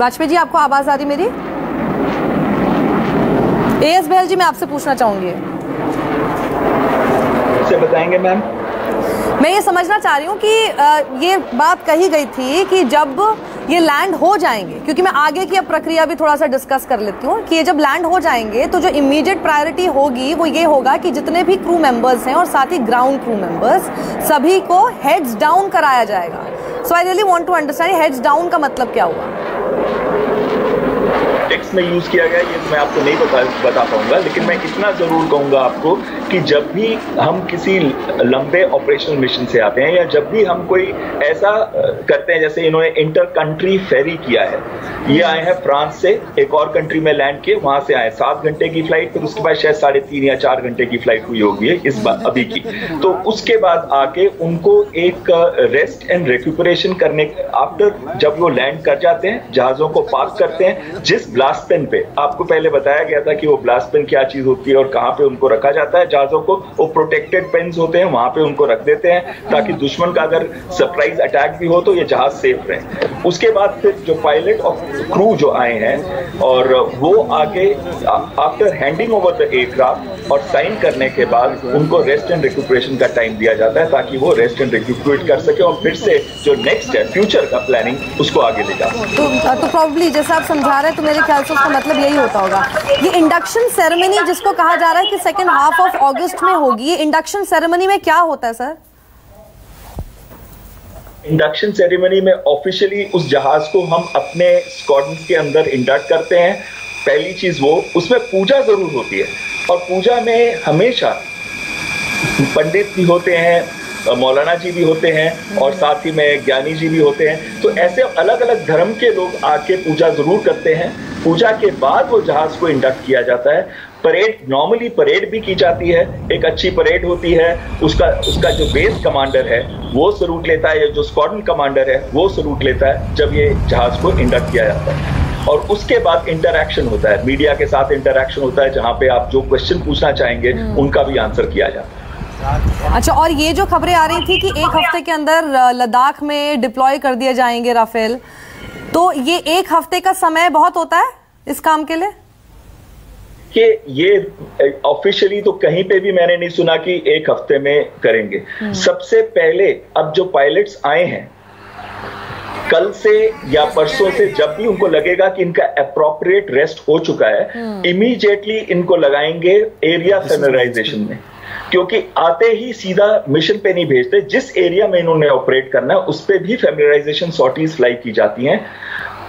वाजपेयी जी, आपको आवाज आ रही मेरी? एएस बहल जी, मैं आपसे पूछना चाहूंगी। बताएंगे मैम। मैं ये समझना चाह रही हूँ कि ये बात कही गई थी कि जब ये लैंड हो जाएंगे, क्योंकि मैं आगे की अब प्रक्रिया भी थोड़ा सा डिस्कस कर लेती हूँ कि ये जब लैंड हो जाएंगे तो जो इमीडिएट प्रायोरिटी होगी वो ये होगा कि जितने भी क्रू मेंबर्स हैं और साथ ही ग्राउंड क्रू मेंबर्स सभी को हेड्स डाउन कराया जाएगा। So I really want to understand heads down का मतलब क्या हुआ? टेक्स्ट में यूज किया गया ये मैं आपको नहीं बता पाऊंगा, लेकिन मैं इतना जरूर कहूंगा आपको कि जब भी हम किसी लंबे ऑपरेशनल मिशन से आते हैं या जब भी हम कोई ऐसा करते हैं, जैसे इन्होंने इंटर कंट्री फेरी किया है, ये आए हैं फ्रांस से, एक और कंट्री में लैंड किए, वहां से आए 7 घंटे की फ्लाइट, फिर उसके बाद शायद 3.5 या 4 घंटे की फ्लाइट हुई होगी इस बार अभी की। तो उसके बाद आके उनको एक रेस्ट एंड रिक्यूपरेशन करने आफ्टर, जब वो लैंड कर जाते हैं, जहाजों को पार्क करते हैं, जिस ब्लास्ट पेन पे आपको पहले बताया गया था कि वो ब्लास्ट पेन क्या चीज होती है और कहां पे उनको रखा जाता है, जहाजों को वो प्रोटेक्टेड पेन्स होते हैं, वहां पे उनको रख देते हैं ताकि दुश्मन का अगर सरप्राइज अटैक भी हो तो ये जहाज सेफ रहे। उसके बाद फिर जो पायलट और क्रू जो आए हैं और वो आगे after handing over the aircraft और साइन करने के बाद उनको रेस्ट एंड रिक्यूपरेशन का टाइम दिया जाता है ताकि वो रेस्ट एंड रिक्यूपरेट कर सके और फिर से जो नेक्स्ट है फ्यूचर का प्लानिंग उसको आगे ले जा सके। तो प्रॉब्ली जैसा आप समझा रहे हैं तो मेरे ख्याल से उसका मतलब यही होता होगा। ये इंडक्शन सेरेमनी जिसको कहा जा रहा है कि सेकेंड हाफ ऑफ अगस्त में होगी, ये इंडक्शन सेरेमनी में क्या होता है सर? इंडक्शन सेरेमनी में ऑफिशियली उस जहाज को हम अपने स्क्वाड्रन के अंदर इंडक्ट करते हैं। पहली चीज वो, उसमें पूजा जरूर होती है और पूजा में हमेशा पंडित भी होते हैं, मौलाना जी भी होते हैं और साथ ही में ज्ञानी जी भी होते हैं। तो ऐसे अलग अलग धर्म के लोग आके पूजा जरूर करते हैं। पूजा के बाद वो जहाज को इंडक्ट किया जाता है। परेड, नॉर्मली परेड भी की जाती है, एक अच्छी परेड होती है। उसका जो बेस कमांडर है वो सलूट लेता है, जो स्क्वाड्रन कमांडर है वो सलूट लेता है जब ये जहाज को इंडक्ट किया जाता है। और उसके बाद इंटरैक्शन होता है, मीडिया के साथ इंटरैक्शन होता है जहां पे आप जो क्वेश्चन पूछना चाहेंगे उनका भी आंसर किया जाता है। अच्छा, और ये जो खबरें आ रही थी कि 1 हफ्ते के अंदर लद्दाख में डिप्लॉय कर दिए जाएंगे राफेल, तो ये 1 हफ्ते का समय बहुत होता है इस काम के लिए? कि ये ऑफिशियली तो कहीं पे भी मैंने नहीं सुना कि 1 हफ्ते में करेंगे। सबसे पहले अब जो पायलट्स आए हैं कल से या परसों से, जब भी उनको लगेगा कि इनका अप्रोप्रिएट रेस्ट हो चुका है, इमीडिएटली इनको लगाएंगे एरिया फेमिलराइजेशन में, क्योंकि आते ही सीधा मिशन पे नहीं भेजते। जिस एरिया में इन्होंने ऑपरेट करना है उस पे भी फेमिलराइजेशन सॉर्टीज फ्लाई की जाती हैं।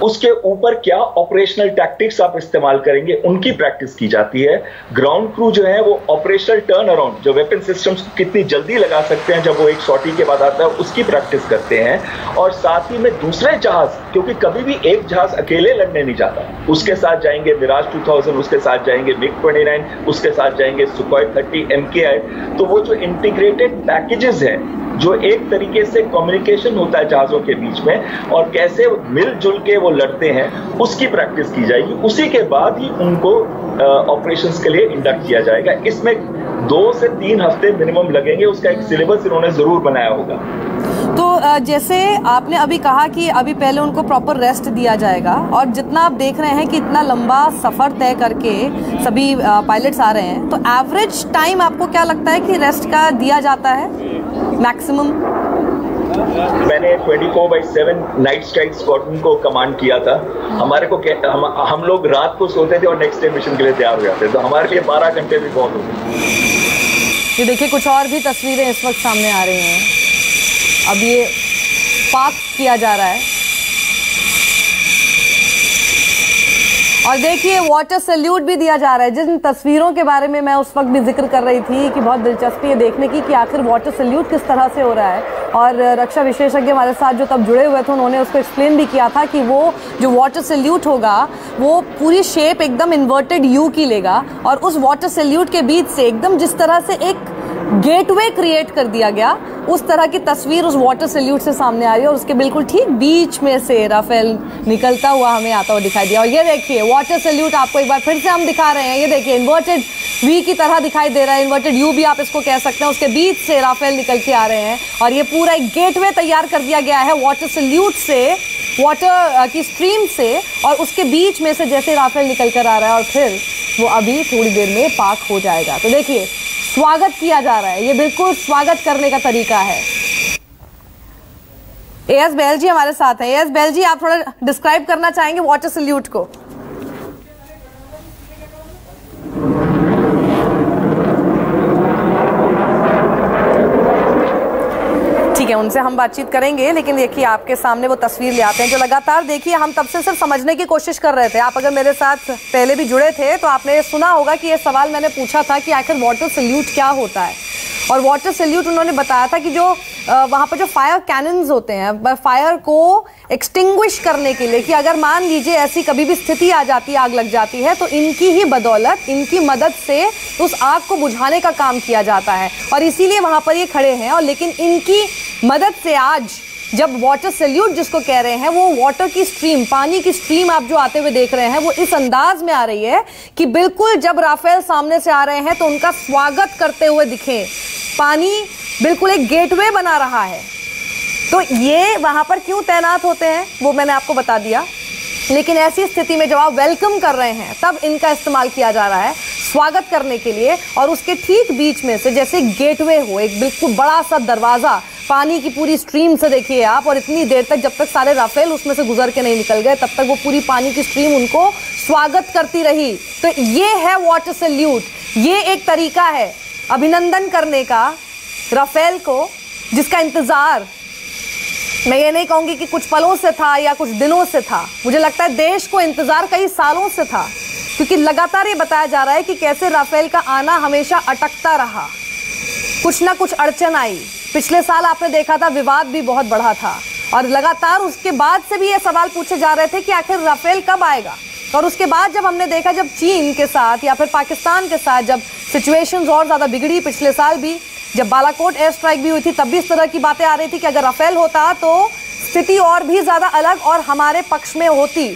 उसके ऊपर क्या ऑपरेशनल टैक्टिक्स आप इस्तेमाल करेंगे उनकी प्रैक्टिस की जाती है। ग्राउंड क्रू जो है वो ऑपरेशनल टर्न अराउंड, जो वेपन सिस्टम्स कितनी जल्दी लगा सकते हैं जब वो एक सॉर्टी के बाद आता है, उसकी प्रैक्टिस करते हैं। और साथ ही में दूसरे जहाज, क्योंकि कभी भी एक जहाज अकेले लड़ने नहीं जाता, उसके साथ जाएंगे मिराज 2000, उसके साथ जाएंगे MiG-29, उसके साथ जाएंगे सुखोई 30 MKI। तो वो जो इंटीग्रेटेड पैकेजेस हैं, जो एक तरीके से कम्युनिकेशन होता है जहाजों के बीच में और कैसे मिलजुल के वो लड़ते हैं, उसकी प्रैक्टिस की जाएगी। उसी के बाद ही उनको ऑपरेशंस के लिए इंडक्ट किया जाएगा। इसमें 2 से 3 हफ्ते मिनिमम लगेंगे। उसका एक सिलेबस इन्होंने जरूर बनाया होगा। तो जैसे आपने अभी कहा कि अभी पहले उनको प्रॉपर रेस्ट दिया जाएगा, और जितना आप देख रहे हैं कि इतना लंबा सफर तय करके सभी पायलट्स आ रहे हैं, तो एवरेज टाइम आपको क्या लगता है कि रेस्ट का दिया जाता है मैक्सिमम? मैंने 24/7 नाइट स्ट्राइक स्क्वाड्रन को कमांड किया था। हमारे को हम लोग रात को सोते थे और नेक्स्ट डे मिशन के लिए तैयार हो जाते थे, तो हमारे लिए 12 घंटे भी बहुत होते। ये देखिए, कुछ और भी तस्वीरें इस वक्त सामने आ रही हैं। अब ये पार्क किया जा रहा है और देखिए वाटर सैल्यूट भी दिया जा रहा है। जिन तस्वीरों के बारे में मैं उस वक्त भी जिक्र कर रही थी कि बहुत दिलचस्पी है देखने की कि आखिर वाटर सैल्यूट किस तरह से हो रहा है, और रक्षा विशेषज्ञ हमारे साथ जो तब जुड़े हुए थे उन्होंने उसको एक्सप्लेन भी किया था कि वो जो वाटर सैल्यूट होगा वो पूरी शेप एकदम इन्वर्टेड यू की लेगा, और उस वाटर सैल्यूट के बीच से एकदम जिस तरह से एक गेटवे क्रिएट कर दिया गया, उस तरह की तस्वीर उस वाटर सैल्यूट से सामने आ रही है। और उसके बिल्कुल ठीक बीच में से राफेल निकलता हुआ हमें आता हुआ दिखाई दिया। और ये देखिए वाटर सैल्यूट आपको एक बार फिर से हम दिखा रहे हैं। ये देखिए इन्वर्टेड वी की तरह दिखाई दे रहा है, इन्वर्टेड यू भी आप इसको कह सकते हैं। उसके बीच से राफेल निकल के आ रहे हैं और ये पूरा एक गेटवे तैयार कर दिया गया है वाटर सैल्यूट से वाटर की स्ट्रीम से, और उसके बीच में से जैसे राफेल निकल कर आ रहा है और फिर वो अभी थोड़ी देर में पार्क हो जाएगा। तो देखिए स्वागत किया जा रहा है, ये बिल्कुल स्वागत करने का तरीका है। एएस बैल जी हमारे साथ हैं। एएस बैल जी, आप थोड़ा डिस्क्राइब करना चाहेंगे वाटर सल्यूट को? ठीक है, उनसे हम बातचीत करेंगे, लेकिन देखिए आपके सामने वो तस्वीर ले आते हैं जो लगातार देखिए हम तब से सिर्फ समझने की कोशिश कर रहे थे। आप अगर मेरे साथ पहले भी जुड़े थे तो आपने सुना होगा कि ये सवाल मैंने पूछा था कि आखिर वाटर सल्यूट क्या होता है। और वाटर सल्यूट उन्होंने बताया था कि जो वहाँ पर जो फायर कैनन्स होते हैं, फायर को एक्सटिंग्विश करने के लिए, कि अगर मान लीजिए ऐसी कभी भी स्थिति आ जाती है, आग लग जाती है, तो इनकी ही बदौलत, इनकी मदद से उस आग को बुझाने का काम किया जाता है और इसीलिए वहाँ पर ये खड़े हैं। और लेकिन इनकी मदद से आज जब वाटर सल्यूट जिसको कह रहे हैं, वो वाटर की स्ट्रीम, पानी की स्ट्रीम आप जो आते हुए देख रहे हैं, वो इस अंदाज में आ रही है कि बिल्कुल जब राफेल सामने से आ रहे हैं तो उनका स्वागत करते हुए दिखे। पानी बिल्कुल एक गेटवे बना रहा है। तो ये वहां पर क्यों तैनात होते हैं वो मैंने आपको बता दिया, लेकिन ऐसी स्थिति में जब आप वेलकम कर रहे हैं तब इनका इस्तेमाल किया जा रहा है स्वागत करने के लिए। और उसके ठीक बीच में से जैसे गेटवे हो, एक बिल्कुल बड़ा सा दरवाजा पानी की पूरी स्ट्रीम से देखिए आप, और इतनी देर तक जब तक सारे राफेल उसमें से गुजर के नहीं निकल गए तब तक वो पूरी पानी की स्ट्रीम उनको स्वागत करती रही। तो ये है वाटर सल्यूट, ये एक तरीका है अभिनंदन करने का राफेल को, जिसका इंतजार मैं ये नहीं कहूंगी कि कुछ पलों से था या कुछ दिनों से था, मुझे लगता है देश को इंतजार कई सालों से था, क्योंकि लगातार ये बताया जा रहा है कि कैसे राफेल का आना हमेशा अटकता रहा, कुछ ना कुछ अड़चन आई। पिछले साल आपने देखा था विवाद भी बहुत बढ़ा था, और लगातार उसके बाद से भी ये सवाल पूछे जा रहे थे कि आखिर राफेल कब आएगा। और उसके बाद जब हमने देखा, जब चीन के साथ या फिर पाकिस्तान के साथ जब सिचुएशंस और ज़्यादा बिगड़ी, पिछले साल भी जब बालाकोट एयर स्ट्राइक भी हुई थी, तब भी इस तरह की बातें आ रही थी कि अगर राफेल होता तो स्थिति और भी ज़्यादा अलग और हमारे पक्ष में होती।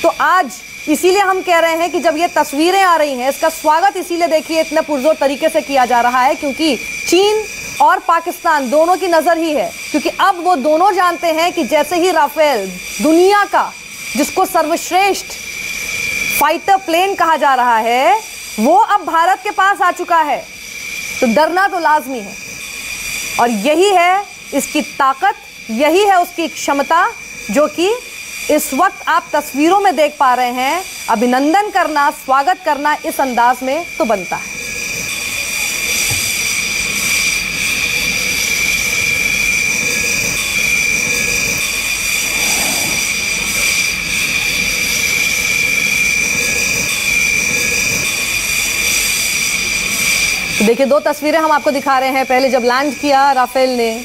तो आज इसीलिए हम कह रहे हैं कि जब ये तस्वीरें आ रही हैं, इसका स्वागत इसीलिए देखिए इतने पुरजोर तरीके से किया जा रहा है, क्योंकि चीन और पाकिस्तान दोनों की नज़र ही है, क्योंकि अब वो दोनों जानते हैं कि जैसे ही राफेल, दुनिया का जिसको सर्वश्रेष्ठ फाइटर प्लेन कहा जा रहा है, वो अब भारत के पास आ चुका है, तो डरना तो लाजमी है। और यही है इसकी ताकत, यही है उसकी क्षमता, जो कि इस वक्त आप तस्वीरों में देख पा रहे हैं। अभिनंदन करना, स्वागत करना इस अंदाज में तो बनता है। देखिए दो तस्वीरें हम आपको दिखा रहे हैं, पहले जब लैंड किया राफेल ने,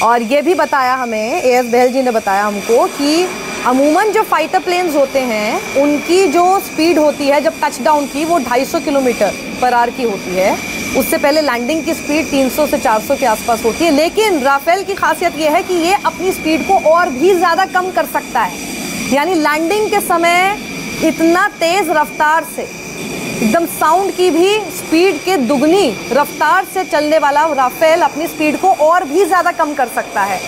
और ये भी बताया हमें, एएस बहल जी ने बताया हमको कि अमूमन जो फाइटर प्लेन्स होते हैं उनकी जो स्पीड होती है जब टचडाउन की, वो 250 किलोमीटर पर आवर की होती है। उससे पहले लैंडिंग की स्पीड 300 से 400 के आसपास होती है। लेकिन राफेल की खासियत ये है कि ये अपनी स्पीड को और भी ज़्यादा कम कर सकता है, यानी लैंडिंग के समय इतना तेज़ रफ्तार से, एकदम साउंड की भी स्पीड के दुगनी रफ्तार से चलने वाला राफेल अपनी स्पीड को और भी ज़्यादा कम कर सकता है।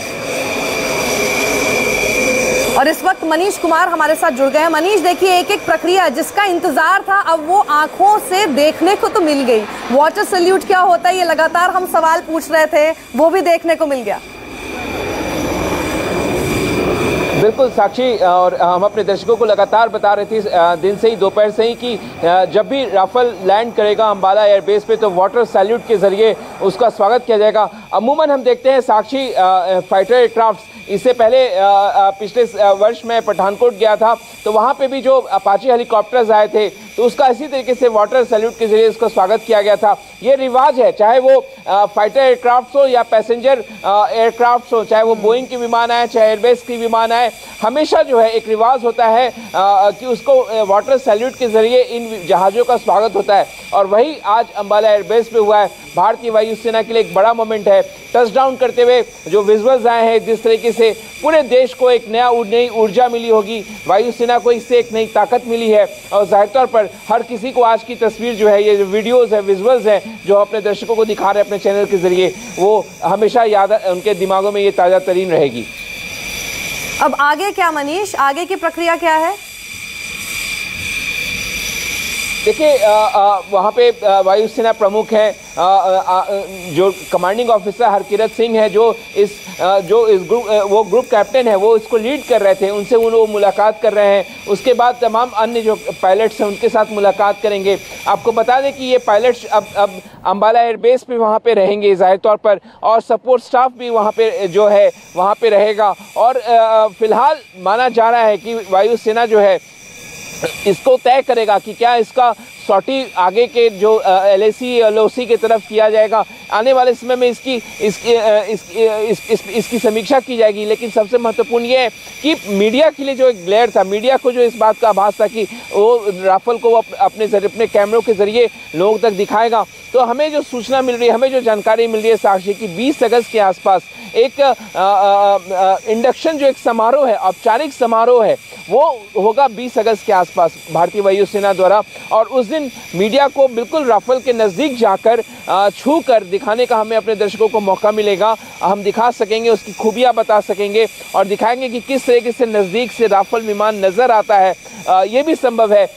और इस वक्त मनीष कुमार हमारे साथ जुड़ गए हैं। मनीष, देखिए एक एक प्रक्रिया जिसका इंतजार था अब वो आंखों से देखने को तो मिल गई। वाटर सल्यूट क्या होता है, ये लगातार हम सवाल पूछ रहे थे, वो भी देखने को मिल गया। बिल्कुल साक्षी, और हम अपने दर्शकों को लगातार बता रहे थे दिन से ही, दोपहर से ही, कि जब भी राफेल लैंड करेगा अंबाला एयरबेस पे तो वाटर सैल्यूट के जरिए उसका स्वागत किया जाएगा। अमूमन हम देखते हैं साक्षी, फाइटर एयरक्राफ्ट, इससे पहले पिछले वर्ष में पठानकोट गया था तो वहाँ पे भी जो अपाची हेलीकॉप्टर्स आए थे तो उसका इसी तरीके से वाटर सैल्यूट के जरिए उसका स्वागत किया गया था। ये रिवाज है, चाहे वो फाइटर एयरक्राफ्ट हो या पैसेंजर एयरक्राफ्ट हो, चाहे वो बोइंग के विमान आए, चाहे एयरबेस की विमान आए, हमेशा जो है एक रिवाज होता है कि उसको वाटर सैल्यूट के जरिए इन जहाज़ों का स्वागत होता है। और वही आज अंबाला एयरबेस पे हुआ है। भारतीय वायुसेना के लिए एक बड़ा मोमेंट है। टचडाउन करते हुए जो विजुअल्स आए हैं, जिस तरीके से पूरे देश को एक नई ऊर्जा मिली होगी, वायुसेना को इससे एक नई ताकत मिली है। और जाहिर तौर पर हर किसी को आज की तस्वीर जो है, ये जो वीडियोज़ है, विजुअल्स हैं जो अपने दर्शकों को दिखा रहे हैं अपने चैनल के जरिए, वो हमेशा याद, उनके दिमागों में ये ताज़ा तरीन रहेगी। अब आगे क्या मनीष, आगे की प्रक्रिया क्या है? देखिए वहाँ पे वायुसेना प्रमुख हैं जो कमांडिंग ऑफिसर हरकिरत सिंह है, जो इस वो ग्रुप कैप्टन है, वो इसको लीड कर रहे थे, उनसे वो मुलाकात कर रहे हैं। उसके बाद तमाम अन्य जो पायलट्स हैं उनके साथ मुलाकात करेंगे। आपको बता दें कि ये पायलट्स अब अंबाला एयरबेस पे वहाँ पे रहेंगे ज़ाहिर तौर पर, और सपोर्ट स्टाफ भी वहाँ पे जो है वहाँ पे रहेगा। और फिलहाल माना जा रहा है कि वायुसेना जो है इसको तय करेगा कि क्या इसका सॉर्टी आगे के जो LAC LOC की तरफ किया जाएगा। आने वाले समय में इसकी समीक्षा की जाएगी। लेकिन सबसे महत्वपूर्ण ये है कि मीडिया के लिए जो एक ग्लेयर था, मीडिया को जो इस बात का आभास था कि वो राफेल को अपने कैमरों के जरिए लोगों तक दिखाएगा, तो हमें जो सूचना मिल रही है, हमें जो जानकारी मिल रही है साक्षी की 20 अगस्त के आसपास एक इंडक्शन जो एक समारोह है, औपचारिक समारोह है, वो होगा 20 अगस्त के आसपास भारतीय वायुसेना द्वारा। और उस दिन मीडिया को बिल्कुल राफेल के नज़दीक जाकर छू कर दिखाने का हमें अपने दर्शकों को मौका मिलेगा। हम दिखा सकेंगे, उसकी खूबियाँ बता सकेंगे और दिखाएंगे कि किस तरीके से नज़दीक से राफेल विमान नज़र आता है। ये भी संभव है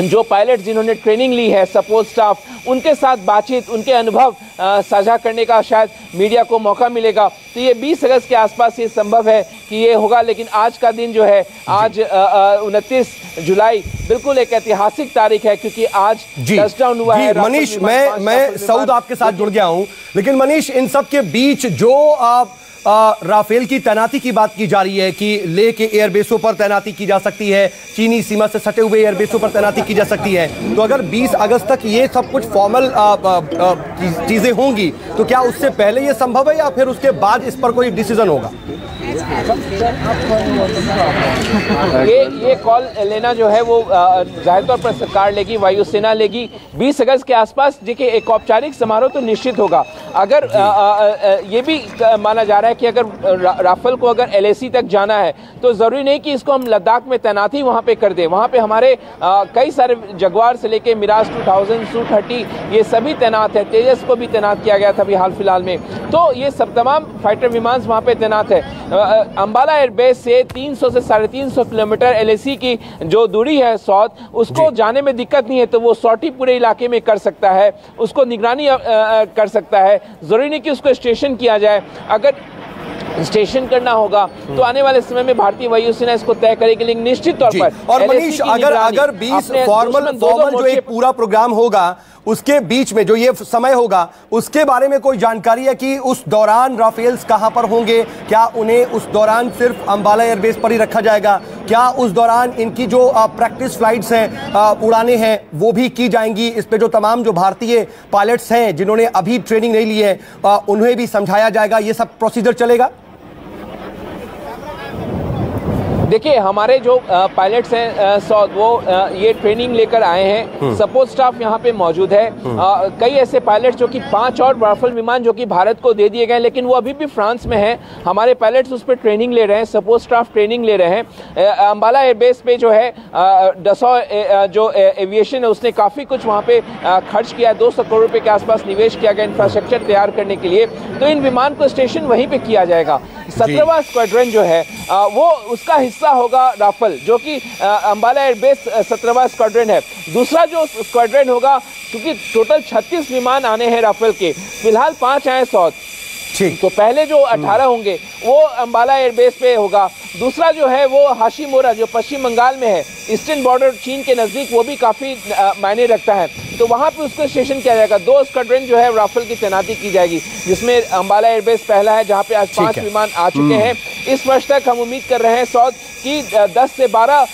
जो पायलट जिन्होंने ट्रेनिंग ली है, सपोर्ट स्टाफ, उनके साथ बातचीत, उनके अनुभव साझा करने का शायद मीडिया को मौका मिलेगा। तो ये 20 अगस्त के आसपास ये संभव है कि ये होगा। लेकिन आज का दिन जो है, आज 29 जुलाई बिल्कुल एक ऐतिहासिक तारीख है, क्योंकि आज टचडाउन हुआ है। मनीष, मैं सऊद आपके साथ जुड़ गया हूं, लेकिन मनीष, इन सब के बीच जो आप राफेल की तैनाती की बात की जा रही है कि लेह के एयरबेसों पर तैनाती की जा सकती है, चीनी सीमा से सटे हुए एयरबेसों पर तैनाती की जा सकती है, तो अगर 20 अगस्त तक ये सब कुछ फॉर्मल चीजें होंगी, तो क्या उससे पहले ये संभव है या फिर उसके बाद इस पर कोई डिसीजन होगा? ये कॉल लेना जो है वो जाहिर तौर पर सरकार लेगी, वायुसेना लेगी। 20 अगस्त के आसपास देखिए एक औपचारिक समारोह तो निश्चित होगा। अगर ये भी माना जा रहा है कि अगर राफेल को अगर LAC तक जाना है तो जरूरी नहीं कि इसको हम लद्दाख में तैनाती वहां पे कर दें। वहां पे हमारे कई सारे जगुआर से लेके मिराज 2000, Su-30 ये सभी तैनात है। तेजस को भी तैनात किया गया था अभी हाल फिलहाल में। तो ये सब तमाम फाइटर विमान वहां पे तैनात है। अंबाला एयरबेस से 300 से 350 किलोमीटर LAC की जो दूरी है सौद, उसको जाने में दिक्कत नहीं है, तो वो सॉर्टी पूरे इलाके में कर सकता है, उसको निगरानी कर सकता है। जरूरी नहीं कि उसको स्टेशन किया जाए। अगर स्टेशन करना होगा तो आने वाले समय में भारतीय वायुसेना इसको तय करेगी। लेकिन निश्चित तौर पर और मनीष, अगर 20 फॉर्मल जो एक पूरा प्रोग्राम होगा, उसके बीच में जो ये समय होगा, उसके बारे में कोई जानकारी है कि उस दौरान राफेल्स कहां पर होंगे? क्या उन्हें उस दौरान सिर्फ अंबाला एयरबेस पर ही रखा जाएगा? क्या उस दौरान इनकी जो प्रैक्टिस फ्लाइट्स हैं, उड़ानें हैं, वो भी की जाएंगी? इस पे जो तमाम जो भारतीय पायलट्स हैं जिन्होंने अभी ट्रेनिंग नहीं ली है, उन्हें भी समझाया जाएगा? ये सब प्रोसीजर चलेगा? देखिए हमारे जो पायलट्स हैं सौद, वो ये ट्रेनिंग लेकर आए हैं। सपोर्ट स्टाफ यहाँ पे मौजूद है। कई ऐसे पायलट्स जो कि 5 और राफेल विमान जो कि भारत को दे दिए गए, लेकिन वो अभी भी फ्रांस में हैं। हमारे पायलट्स उस पर ट्रेनिंग ले रहे हैं, सपोर्ट स्टाफ ट्रेनिंग ले रहे हैं। अंबाला एयरबेस पे जो है डसॉ जो एविएशन है उसने काफ़ी कुछ वहाँ पे खर्च किया है। 200 करोड़ रुपये के आसपास निवेश किया गया इंफ्रास्ट्रक्चर तैयार करने के लिए। तो इन विमान को स्टेशन वहीं पर किया जाएगा। 17वां स्क्वाड्रन जो है वो उसका हिस्सा होगा राफेल, जो कि अंबाला एयरबेस 17वां स्क्वाड्रन है। दूसरा जो स्क्वाड्रन होगा, क्योंकि टोटल 36 विमान आने हैं राफेल के, फिलहाल 5 आए सौद, तो पहले जो 18 होंगे वो अंबाला एयरबेस पे होगा। दूसरा जो है वो हाशिमोरा जो पश्चिम बंगाल में है, ईस्टर्न बॉर्डर चीन के नज़दीक, वो भी काफ़ी मायने रखता है, तो वहाँ पे उसको स्टेशन किया जाएगा। 2 स्क्वाड्रन जो है राफेल की तैनाती की जाएगी, जिसमें अंबाला एयरबेस पहला है, जहाँ पे आज 5 विमान आ चुके हैं। इस वर्ष तक हम उम्मीद कर रहे हैं सौद कि 10 से 12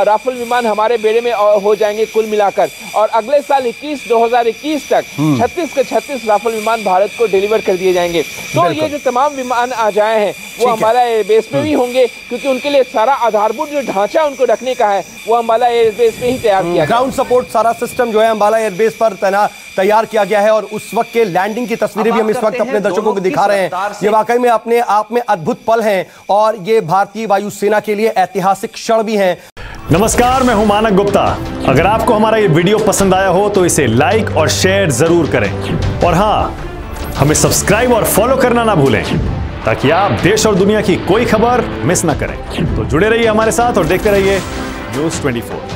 राफेल विमान हमारे बेड़े में हो जाएंगे कुल मिलाकर, और अगले साल 2021 तक 36 के 36 राफेल विमान भारत को डिलीवर कर दिए जाएंगे। तो ये जो तमाम विमान आ जाए हैं वो अंबाला एयरबेस पे भी होंगे, क्योंकि उनके लिए सारा आधारभूत जो ढांचा उनको रखने का है वो अंबाला एयरबेस पे ही तैयार किया गया। ग्राउंड सपोर्ट सारा सिस्टम जो है अंबाला एयरबेस पर तैयार किया गया है, और उस वक्त के लैंडिंग की तस्वीरें भी हम इस वक्त अपने दर्शकों को दिखा रहे हैं। ये वाकई में अपने आप में अद्भुत पल हैं, और ये भारतीय वायुसेना के लिए ऐतिहासिक क्षण भी हैं। नमस्कार, मैं हूं मानक गुप्ता। अगर आपको हमारा ये वीडियो पसंद आया हो तो इसे लाइक और शेयर जरूर करें, और हां, हमें सब्सक्राइब और फॉलो करना ना भूलें। ताकि आप देश और दुनिया की कोई खबर मिस ना करें। तो जुड़े रहिए हमारे साथ और देखते रहिए न्यूज़ 24।